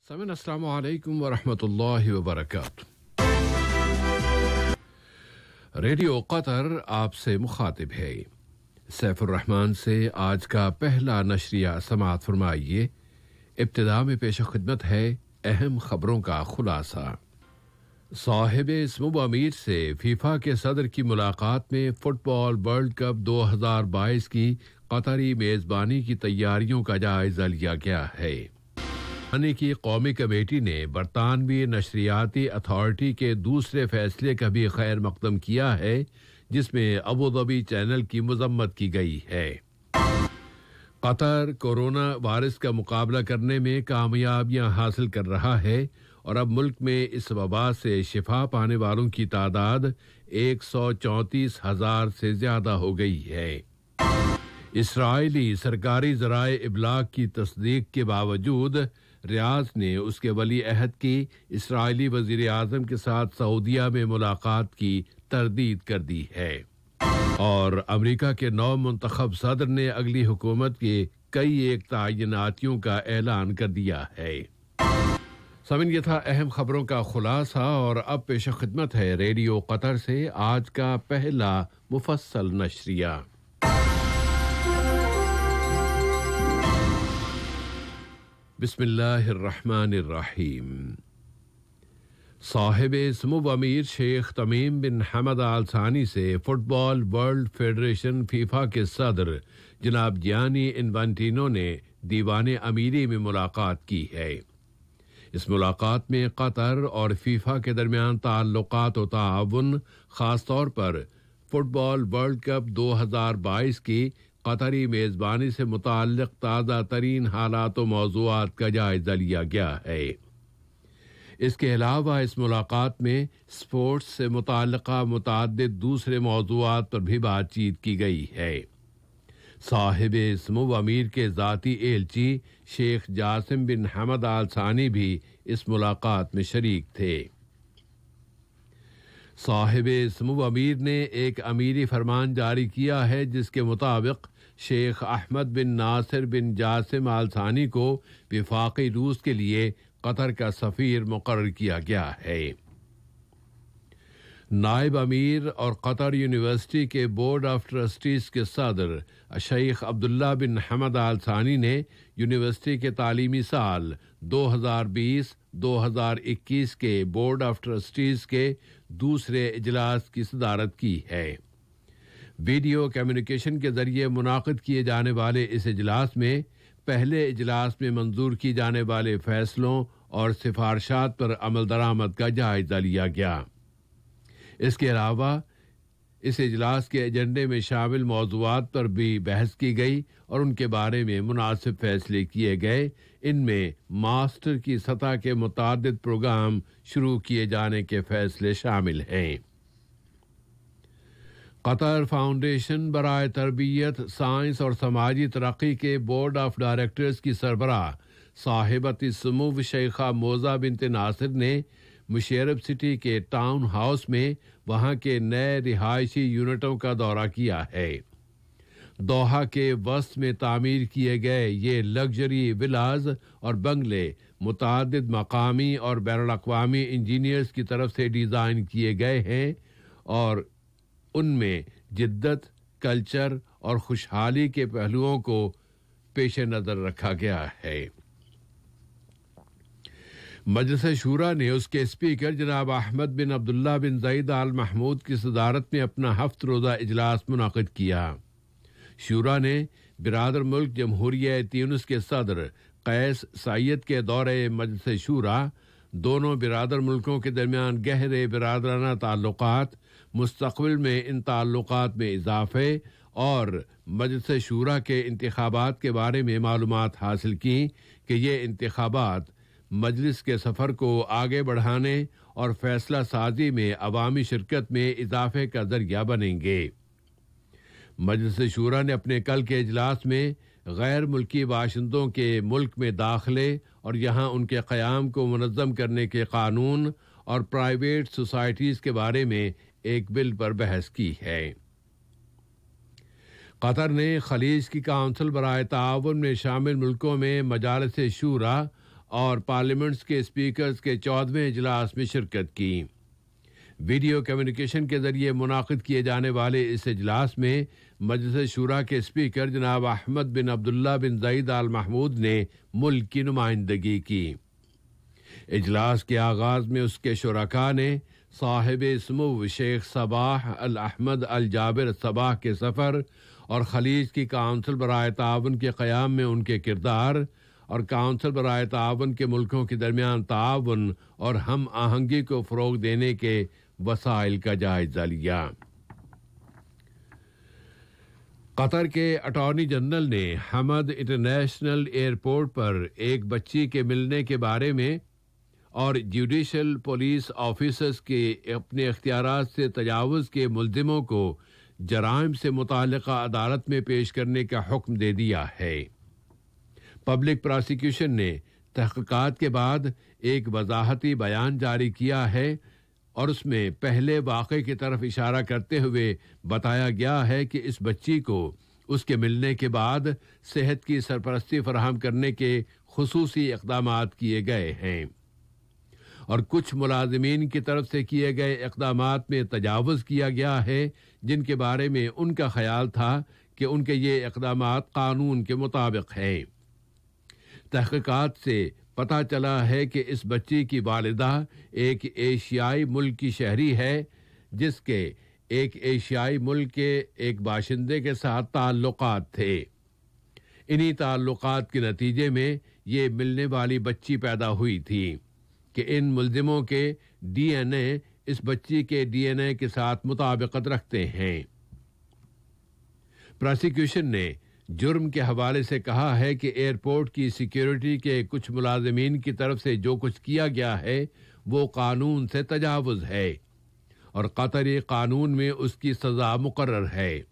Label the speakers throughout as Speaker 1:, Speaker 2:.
Speaker 1: سامعین السلام علیکم ورحمۃ اللہ وبرکاتہ۔ ریڈیو قطر آپ سے مخاطب ہے۔ سیف الرحمان سے آج کا پہلا نشریہ سماعت فرمائیے۔ ابتدا میں پیش خدمت ہے اہم خبروں کا خلاصہ۔ صاحب سمو امیر سے فیفا کے صدر کی ملاقات میں فٹ بال ورلڈ کپ 2022 کی قطری میزبانی کی تیاریوں کا جائزہ لیا گیا ہے۔ کی قومی کمیٹی نے برطانوی نشریاتی اتھارٹی کے دوسرے فیصلے کا بھی خیر مقدم کیا ہے، جس میں ابوظبی چینل کی مذمت کی گئی ہے۔ قطر کورونا وائرس کا مقابلہ کرنے میں کامیابیاں حاصل کر رہا ہے اور اب ملک میں اس وبا سے شفا پانے والوں کی تعداد 134,000 سے زیادہ ہو گئی ہے۔ اسرائیلی سرکاری ذرائع ابلاغ کی تصدیق کے باوجود ریاض نے اس کے ولی عہد کی اسرائیلی وزیر اعظم کے ساتھ سعودیہ میں ملاقات کی تردید کر دی ہے، اور امریکہ کے نو منتخب صدر نے اگلی حکومت کے کئی ایک تعیناتیوں کا اعلان کر دیا ہے۔ سامعین، یہ تھا اہم خبروں کا خلاصہ، اور اب پیش خدمت ہے ریڈیو قطر سے آج کا پہلا مفصل نشریہ۔ بسم اللہ الرحمن الرحیم۔ صاحب سمو امیر شیخ تمیم بن حمد آل ثانی سے فٹ بال ورلڈ فیڈریشن فیفا کے صدر جناب جیانی انفانٹینو نے دیوان امیری میں ملاقات کی ہے۔ اس ملاقات میں قطر اور فیفا کے درمیان تعلقات و تعاون، خاص طور پر فٹ بال ورلڈ کپ 2022 کی قطری میزبانی سے متعلق تازہ ترین حالات و موضوعات کا جائزہ لیا گیا ہے۔ اس کے علاوہ اس ملاقات میں سپورٹس سے متعلقہ متعدد دوسرے موضوعات پر بھی بات چیت کی گئی ہے۔ صاحب سمو امیر کے ذاتی ایلچی شیخ جاسم بن حمد آل ثانی بھی اس ملاقات میں شریک تھے۔ صاحب سمو امیر نے ایک امیری فرمان جاری کیا ہے، جس کے مطابق شیخ احمد بن ناصر بن جاسم آل ثانی کو وفاقی روس کے لیے قطر کا سفیر مقرر کیا گیا ہے۔ نائب امیر اور قطر یونیورسٹی کے بورڈ آف ٹرسٹیز کے صدر شیخ عبداللہ بن حمد آل ثانی نے یونیورسٹی کے تعلیمی سال 2020-2021 کے بورڈ آف ٹرسٹیز کے دوسرے اجلاس کی صدارت کی ہے۔ ویڈیو کمیونیکیشن کے ذریعے منعقد کیے جانے والے اس اجلاس میں پہلے اجلاس میں منظور کی جانے والے فیصلوں اور سفارشات پر عمل درآمد کا جائزہ لیا گیا۔ اس کے علاوہ اس اجلاس کے ایجنڈے میں شامل موضوعات پر بھی بحث کی گئی اور ان کے بارے میں مناسب فیصلے کیے گئے۔ ان میں ماسٹر کی سطح کے متعدد پروگرام شروع کیے جانے کے فیصلے شامل ہیں۔ قطر فاؤنڈیشن برائے تربیت، سائنس اور سماجی ترقی کے بورڈ آف ڈائریکٹرز کی سربراہ صاحبۃ السمو شیخہ موزہ بنت ناصر نے مشیرب سٹی کے ٹاؤن ہاؤس میں وہاں کے نئے رہائشی یونٹوں کا دورہ کیا ہے۔ دوحہ کے وسط میں تعمیر کیے گئے یہ لگژری ولاز اور بنگلے متعدد مقامی اور بین الاقوامی انجینئرز کی طرف سے ڈیزائن کیے گئے ہیں، اور ان میں جدت، کلچر اور خوشحالی کے پہلوؤں کو پیش نظر رکھا گیا ہے۔ مجلس شورا نے اس کے اسپیکر جناب احمد بن عبداللہ بن زید آل محمود کی صدارت میں اپنا 7 روزہ اجلاس منعقد کیا۔ شورا نے برادر ملک جمہوریہ تیونس کے صدر قیس سعید کے دورے مجلس شورا، دونوں برادر ملکوں کے درمیان گہرے برادرانہ تعلقات، مستقبل میں ان تعلقات میں اضافے اور مجلس شورا کے انتخابات کے بارے میں معلومات حاصل کی کہ یہ انتخابات مجلس کے سفر کو آگے بڑھانے اور فیصلہ سازی میں عوامی شرکت میں اضافے کا ذریعہ بنیں گے۔ مجلس شورا نے اپنے کل کے اجلاس میں غیر ملکی باشندوں کے ملک میں داخلے اور یہاں ان کے قیام کو منظم کرنے کے قانون اور پرائیویٹ سوسائٹیز کے بارے میں ایک بل پر بحث کی ہے۔ قطر نے خلیج کی کونسل برائے تعاون میں شامل ملکوں میں مجالس شورا اور پارلیمنٹس کے اسپیکرز کے 14ویں اجلاس میں شرکت کی۔ ویڈیو کمیونیکیشن کے ذریعے منعقد کیے جانے والے اس اجلاس میں مجلس شورا کے اسپیکر جناب احمد بن عبداللہ بن زید آل محمود نے ملک کی نمائندگی کی۔ اجلاس کے آغاز میں اس کے شرکاء نے صاحب سمو شیخ صباح الاحمد الجابر صباح کے سفر اور خلیج کی کونسل برائے تعاون کے قیام میں ان کے کردار اور کونسل برائے تعاون کے ملکوں کے درمیان تعاون اور ہم آہنگی کو فروغ دینے کے وسائل کا جائزہ لیا۔ قطر کے اٹارنی جنرل نے حمد انٹرنیشنل ایئرپورٹ پر ایک بچی کے ملنے کے بارے میں اور جوڈیشل پولیس آفیسرز کے اپنے اختیارات سے تجاوز کے ملزموں کو جرائم سے متعلقہ عدالت میں پیش کرنے کا حکم دے دیا ہے۔ پبلک پراسیکیوشن نے تحقیقات کے بعد ایک وضاحتی بیان جاری کیا ہے اور اس میں پہلے واقعے کی طرف اشارہ کرتے ہوئے بتایا گیا ہے کہ اس بچی کو اس کے ملنے کے بعد صحت کی سرپرستی فراہم کرنے کے خصوصی اقدامات کیے گئے ہیں اور کچھ ملازمین کی طرف سے کیے گئے اقدامات میں تجاوز کیا گیا ہے جن کے بارے میں ان کا خیال تھا کہ ان کے یہ اقدامات قانون کے مطابق ہیں۔ تحقیقات سے پتہ چلا ہے کہ اس بچی کی والدہ ایک ایشیائی ملک کی شہری ہے جس کے ایک ایشیائی ملک کے ایک باشندے کے ساتھ تعلقات تھے۔ انہی تعلقات کے نتیجے میں یہ ملنے والی بچی پیدا ہوئی تھی کہ ان ملزموں کے ڈی این اے اس بچی کے ڈی این اے کے ساتھ مطابقت رکھتے ہیں۔ پراسیکیوشن نے جرم کے حوالے سے کہا ہے کہ ایئرپورٹ کی سیکیورٹی کے کچھ ملازمین کی طرف سے جو کچھ کیا گیا ہے وہ قانون سے تجاوز ہے اور قطری قانون میں اس کی سزا مقرر ہے۔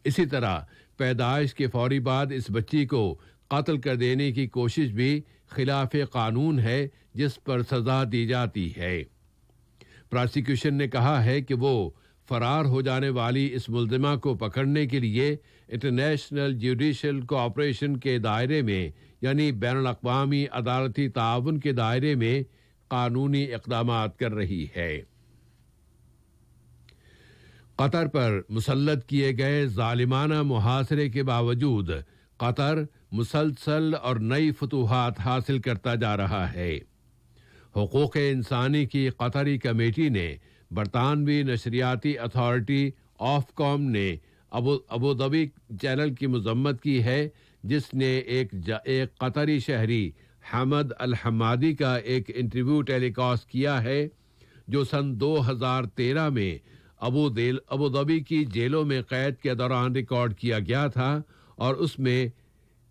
Speaker 1: اسی طرح پیدائش کے فوری بعد اس بچی کو قتل کر دینے کی کوشش بھی خلاف قانون ہے جس پر سزا دی جاتی ہے۔ پراسیکیوشن نے کہا ہے کہ وہ فرار ہو جانے والی اس ملزمہ کو پکڑنے کے لیے انٹرنیشنل جوڈیشل کوآپریشن کے دائرے میں یعنی بین الاقوامی عدالتی تعاون کے دائرے میں قانونی اقدامات کر رہی ہے۔ قطر پر مسلط کیے گئے ظالمانہ محاصرے کے باوجود قطر مسلسل اور نئی فتوحات حاصل کرتا جا رہا ہے۔ حقوق انسانی کی قطری کمیٹی نے برطانوی نشریاتی اتھارٹی آف کام نے ابوظبی چینل کی مذمت کی ہے جس نے ایک قطری شہری حمد الحمادی کا ایک انٹرویو ٹیلی کاسٹ کیا ہے جو سن 2013 میں ابوظبی کی جیلوں میں قید کے دوران ریکارڈ کیا گیا تھا اور اس میں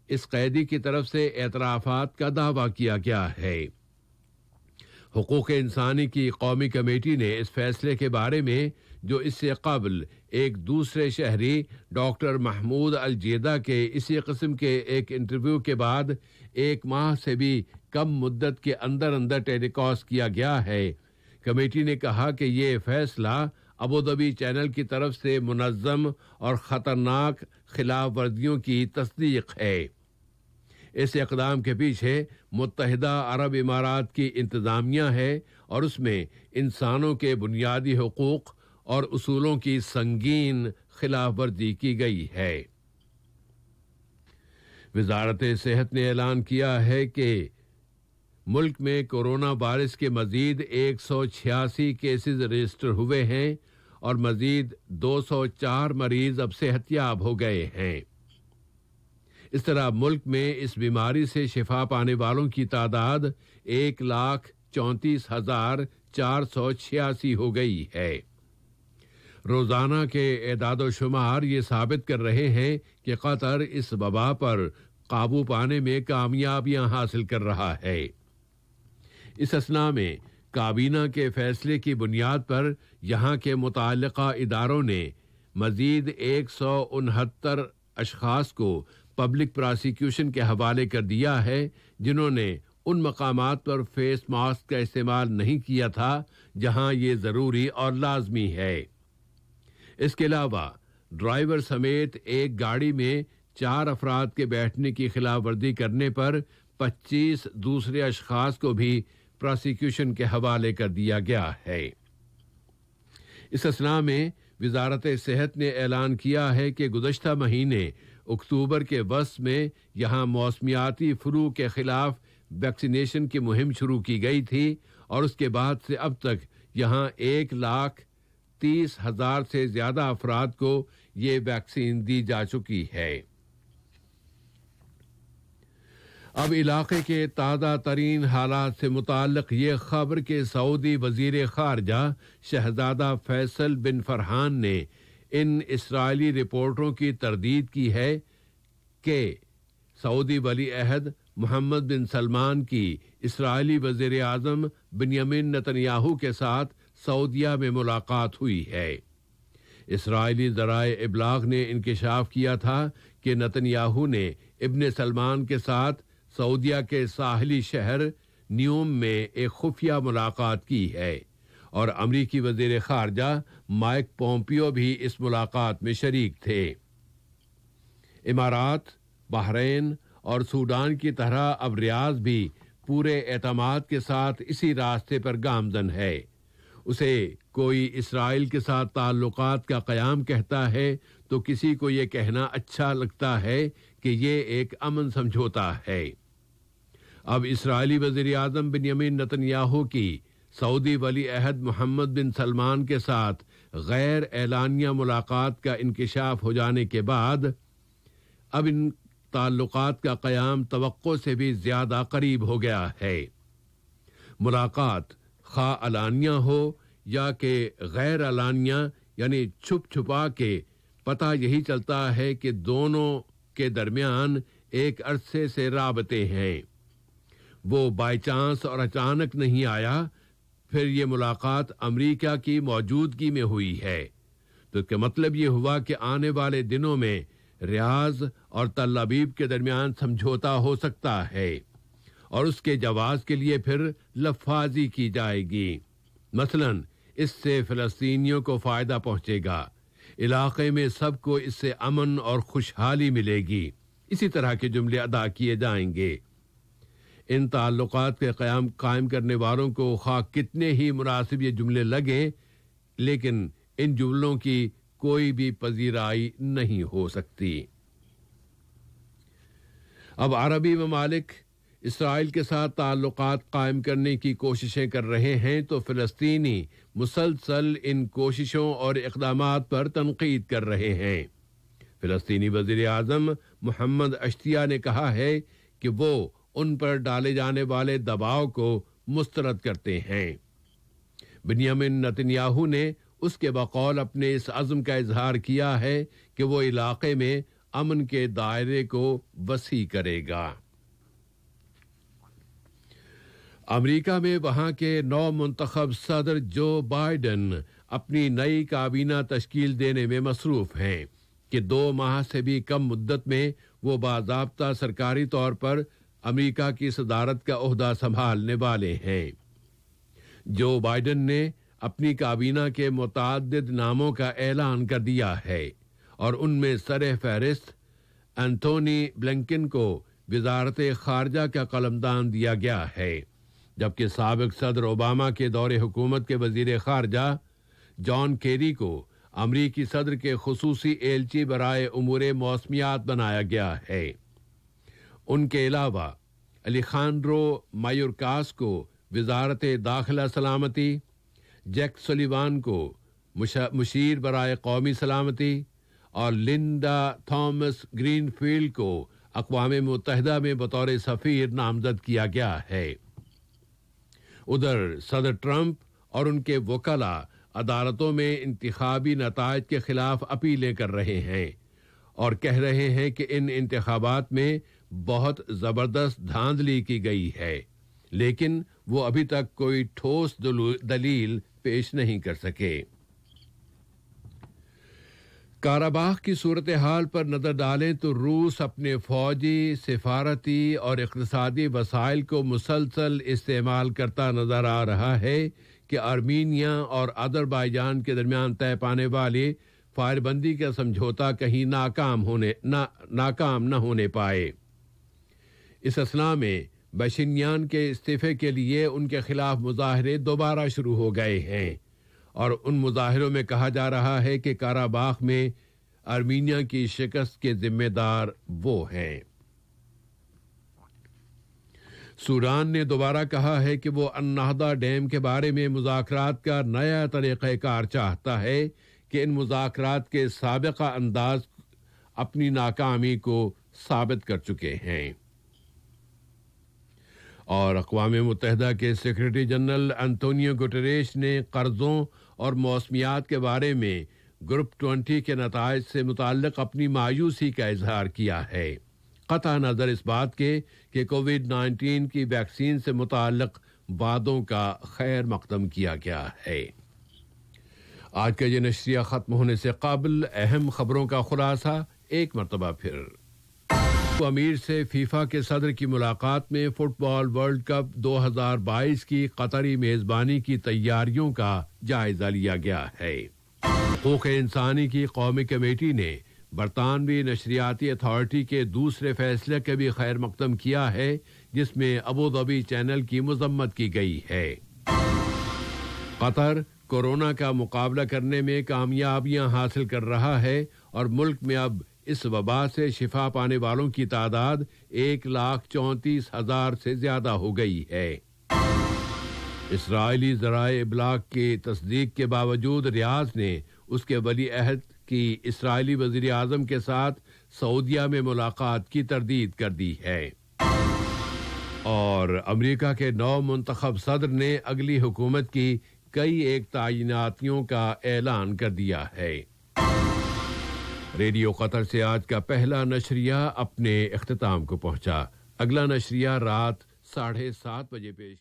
Speaker 1: اس قیدی کی طرف سے اعترافات کا دعویٰ کیا گیا ہے۔ حقوق انسانی کی قومی کمیٹی نے اس فیصلے کے بارے میں جو اس سے قبل ایک دوسرے شہری ڈاکٹر محمود الجیدہ کے اسی قسم کے ایک انٹرویو کے بعد 1 ماہ سے بھی کم مدت کے اندر ٹیلی کاسٹ کیا گیا ہے، کمیٹی نے کہا کہ یہ فیصلہ ابوظبی چینل کی طرف سے منظم اور خطرناک خلاف ورزیوں کی تصدیق ہے۔ اس اقدام کے پیچھے متحدہ عرب امارات کی انتظامیہ ہے اور اس میں انسانوں کے بنیادی حقوق اور اصولوں کی سنگین خلاف ورزی کی گئی ہے۔ وزارت صحت نے اعلان کیا ہے کہ ملک میں کورونا وائرس کے مزید 186 کیسز رجسٹر ہوئے ہیں اور مزید 204 مریض اب صحت یاب ہو گئے ہیں۔ اس طرح ملک میں اس بیماری سے شفا پانے والوں کی تعداد 1,34,486 ہو گئی ہے۔ روزانہ کے اعداد و شمار یہ ثابت کر رہے ہیں کہ قطر اس وبا پر قابو پانے میں کامیابیاں حاصل کر رہا ہے۔ اس اثنا میں کابینہ کے فیصلے کی بنیاد پر یہاں کے متعلقہ اداروں نے مزید 169 اشخاص کو پبلک پراسیکیوشن کے حوالے کر دیا ہے جنہوں نے ان مقامات پر فیس ماسک کا استعمال نہیں کیا تھا جہاں یہ ضروری اور لازمی ہے۔ اس کے علاوہ ڈرائیور سمیت ایک گاڑی میں 4 افراد کے بیٹھنے کی خلاف ورزی کرنے پر 25 دوسرے اشخاص کو بھی پراسیکیوشن کے حوالے کر دیا گیا ہے۔ اس اثناء میں وزارت صحت نے اعلان کیا ہے کہ گزشتہ مہینے اکتوبر کے وسط میں یہاں موسمیاتی فلو کے خلاف ویکسینیشن کی مہم شروع کی گئی تھی اور اس کے بعد سے اب تک یہاں 1,30,000 سے زیادہ افراد کو یہ ویکسین دی جا چکی ہے۔ اب علاقے کے تازہ ترین حالات سے متعلق یہ خبر کہ سعودی وزیر خارجہ شہزادہ فیصل بن فرحان نے ان اسرائیلی رپورٹوں کی تردید کی ہے کہ سعودی ولی عہد محمد بن سلمان کی اسرائیلی وزیر اعظم بنیامین نتنیاہو کے ساتھ سعودیہ میں ملاقات ہوئی ہے۔ اسرائیلی ذرائع ابلاغ نے انکشاف کیا تھا کہ نتنیاہو نے ابن سلمان کے ساتھ سعودیہ کے ساحلی شہر نیوم میں ایک خفیہ ملاقات کی ہے اور امریکی وزیر خارجہ مائک پومپیو بھی اس ملاقات میں شریک تھے۔ امارات، بحرین اور سوڈان کی طرح اب ریاض بھی پورے اعتماد کے ساتھ اسی راستے پر گامزن ہے۔ اسے کوئی اسرائیل کے ساتھ تعلقات کا قیام کہتا ہے تو کسی کو یہ کہنا اچھا لگتا ہے کہ یہ ایک امن سمجھوتا ہے۔ اب اسرائیلی وزیر اعظم بنیامین نتنیاہو کی سعودی ولی عہد محمد بن سلمان کے ساتھ غیر اعلانیہ ملاقات کا انکشاف ہو جانے کے بعد اب ان تعلقات کا قیام توقع سے بھی زیادہ قریب ہو گیا ہے۔ ملاقات خواہ علانیہ ہو یا کہ غیر علانیہ یعنی چھپ چھپا کے، پتہ یہی چلتا ہے کہ دونوں کے درمیان ایک عرصے سے رابطے ہیں۔ وہ بائی چانس اور اچانک نہیں آیا، پھر یہ ملاقات امریکہ کی موجودگی میں ہوئی ہے، تو اس کا مطلب یہ ہوا کہ آنے والے دنوں میں ریاض اور تل ابیب کے درمیان سمجھوتا ہو سکتا ہے اور اس کے جواز کے لیے پھر لفاظی کی جائے گی۔ مثلا اس سے فلسطینیوں کو فائدہ پہنچے گا، علاقے میں سب کو اس سے امن اور خوشحالی ملے گی، اسی طرح کے جملے ادا کیے جائیں گے۔ ان تعلقات کے قائم کرنے والوں کو خواہ کتنے ہی مناسب یہ جملے لگیں، لیکن ان جملوں کی کوئی بھی پذیرائی نہیں ہو سکتی۔ اب عربی ممالک اسرائیل کے ساتھ تعلقات قائم کرنے کی کوششیں کر رہے ہیں تو فلسطینی مسلسل ان کوششوں اور اقدامات پر تنقید کر رہے ہیں۔ فلسطینی وزیر اعظم محمد اشتیا نے کہا ہے کہ وہ ان پر ڈالے جانے والے دباؤ کو مسترد کرتے ہیں۔ بنیامین نتنیاہو نے اس کے بقول اپنے اس عزم کا اظہار کیا ہے کہ وہ علاقے میں امن کے دائرے کو وسیع کرے گا۔ امریکہ میں وہاں کے نو منتخب صدر جو بائیڈن اپنی نئی کابینہ تشکیل دینے میں مصروف ہیں کہ 2 ماہ سے بھی کم مدت میں وہ باضابطہ سرکاری طور پر امریکہ کی صدارت کا عہدہ سنبھالنے والے ہیں۔ جو بائیڈن نے اپنی کابینہ کے متعدد ناموں کا اعلان کر دیا ہے اور ان میں سر فہرست اینتھونی بلنکن کو وزارت خارجہ کا قلمدان دیا گیا ہے، جبکہ سابق صدر اوباما کے دور حکومت کے وزیر خارجہ جان کیری کو امریکی صدر کے خصوصی ایلچی برائے امور موسمیات بنایا گیا ہے۔ ان کے علاوہ الیخاندرو مایورکاس کو وزارت داخلہ سلامتی، جیک سولیوان کو مشیر برائے قومی سلامتی اور لنڈا تھامس گرین فیلڈ کو اقوام متحدہ میں بطور سفیر نامزد کیا گیا ہے۔ ادھر صدر ٹرمپ اور ان کے وکلاء عدالتوں میں انتخابی نتائج کے خلاف اپیلیں کر رہے ہیں اور کہہ رہے ہیں کہ ان انتخابات میں بہت زبردست دھاندلی کی گئی ہے، لیکن وہ ابھی تک کوئی ٹھوس دلیل پیش نہیں کر سکے۔ کاراباخ کی صورتحال پر نظر ڈالیں تو روس اپنے فوجی، سفارتی اور اقتصادی وسائل کو مسلسل استعمال کرتا نظر آ رہا ہے کہ آرمینیا اور آذربائیجان کے درمیان طے پانے والی فائر بندی کا سمجھوتا کہیں ناکام نہ ہونے پائے۔ اس اثنا میں بشنیان کے استعفے کے لیے ان کے خلاف مظاہرے دوبارہ شروع ہو گئے ہیں اور ان مظاہروں میں کہا جا رہا ہے کہ کاراباخ میں آرمینیا کی شکست کے ذمہ دار وہ ہیں۔ سوران نے دوبارہ کہا ہے کہ وہ النہدہ ڈیم کے بارے میں مذاکرات کا نیا طریقہ کار چاہتا ہے کہ ان مذاکرات کے سابقہ انداز اپنی ناکامی کو ثابت کر چکے ہیں۔ اور اقوام متحدہ کے سیکرٹری جنرل انتونیو گوٹریش نے قرضوں اور موسمیات کے بارے میں گروپ 20 کے نتائج سے متعلق اپنی مایوسی کا اظہار کیا ہے، قطع نظر اس بات کے کہ کووڈ-19 کی ویکسین سے متعلق وعدوں کا خیر مقدم کیا گیا ہے۔ آج کا یہ نشریہ ختم ہونے سے قبل اہم خبروں کا خلاصہ ایک مرتبہ پھر۔ امیر سے فیفا کے صدر کی ملاقات میں فٹ بال ورلڈ کپ 2022 کی قطری میزبانی کی تیاریوں کا جائزہ لیا گیا ہے۔ حقوق انسانی کی قومی کمیٹی نے برطانوی نشریاتی اتھارٹی کے دوسرے فیصلے کا بھی خیر مقدم کیا ہے، جس میں ابوظبی چینل کی مذمت کی گئی ہے۔ قطر کورونا کا مقابلہ کرنے میں کامیابیاں حاصل کر رہا ہے اور ملک میں اب اس وبا سے شفا پانے والوں کی تعداد 1,34,000 سے زیادہ ہو گئی ہے۔ اسرائیلی ذرائع ابلاغ کی تصدیق کے باوجود ریاض نے اس کے ولی عہد کی اسرائیلی وزیر اعظم کے ساتھ سعودیہ میں ملاقات کی تردید کر دی ہے۔ اور امریکہ کے نو منتخب صدر نے اگلی حکومت کی کئی ایک تعیناتیوں کا اعلان کر دیا ہے۔ ریڈیو قطر سے آج کا پہلا نشریہ اپنے اختتام کو پہنچا۔ اگلا نشریہ رات 7:30 بجے پیش